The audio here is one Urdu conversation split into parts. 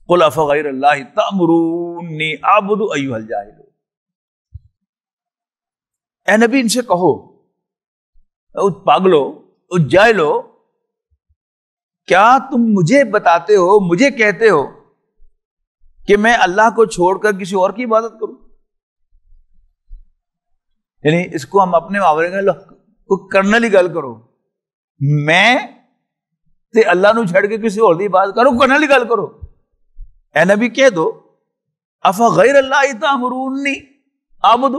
قل افغیر اللہ تأمرونی اعبد ایھا الجاہلون، اے نبی ان سے کہو، او پاگلو، او جاہلو، کیا تم مجھے بتاتے ہو، مجھے کہتے ہو کہ میں اللہ کو چھوڑ کر کسی اور کی عبادت کروں؟ یعنی اس کو ہم اپنے محاورے میں کرنل گل کرو، میں تے اللہ نو چھڑ کے کسی اور دی عبادت کرو، کرنل گل کرو۔ اے نبی کہہ دو افغیر اللہ تأمرونی اعبد،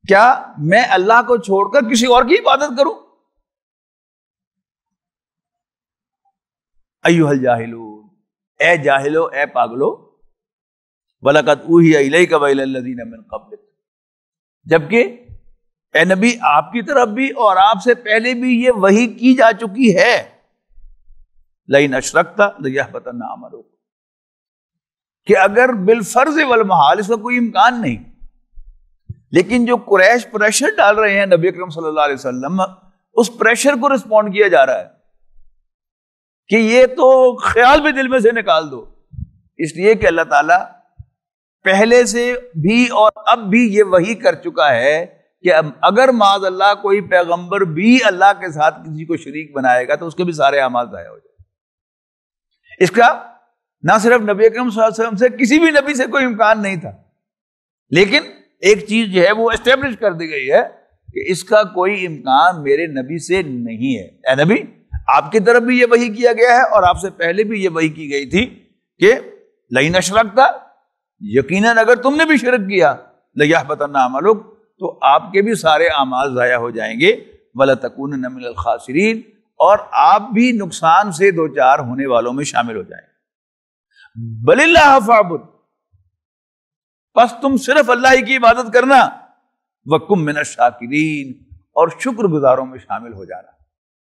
کیا میں اللہ کو چھوڑ کر کسی اور کی عبادت کروں؟ ایھا الجاہلون، اے جاہلو، اے پاگلو، وَلَقَدْ أُوحِیَ إِلَيْكَ وَإِلَى الَّذِينَ مِن قَبْلِكَ، جبکہ اے نبی آپ کی طرف بھی اور آپ سے پہلے بھی یہ وحی کی جا چکی ہے، لَئِنْ أَشْرَكْتَ لَيَحْبَطَنَّ عَمَلُكَ، کہ اگر بالفرض والمحال، اس کا کوئی امکان نہیں، لیکن جو قریش پریشر ڈال رہے ہیں نبی اکرم صلی اللہ علیہ وسلم، اس پریشر کو رسپونڈ کیا جا رہا ہے کہ یہ تو خیال بھی دل میں سے نکال دو، اس لیے کہ اللہ تعالیٰ پہلے سے بھی اور اب بھی یہ وحی کر چکا ہے کہ اگر معاذ اللہ کوئی پیغمبر بھی اللہ کے ساتھ کسی کو شریک بنائے گا تو اس کے بھی سارے اعمال ضائع ہو جائیں۔ اس کا نہ صرف نبی اکرم صلی اللہ علیہ وسلم سے، کسی بھی نبی سے کوئی امکان نہیں تھا، لیکن ایک چیز جو ہے وہ اسٹیبلش کر دی گئی ہے کہ اس کا کوئی امکان میرے نبی سے نہیں ہے۔ اے نبی آپ کی طرف بھی یہ وحی کیا گیا ہے اور آپ سے پہلے بھی یہ وحی کی گئی تھی کہ لئن اشرکت، یقیناً اگر تم نے بھی شرک کیا، لیحبطن عملک، تو آپ کے بھی سارے اعمال ضائع ہو جائیں گے، ولتکونن من الخاسرین، اور آپ بھی نقصان سے دوچار ہونے والوں میں شامل ہو جائیں گے۔ بل اللہ فاعبد، پس تم صرف اللہ ہی کی عبادت کرنا، وکن من الشاکرین، اور شکر گزاروں میں شامل ہو جانا۔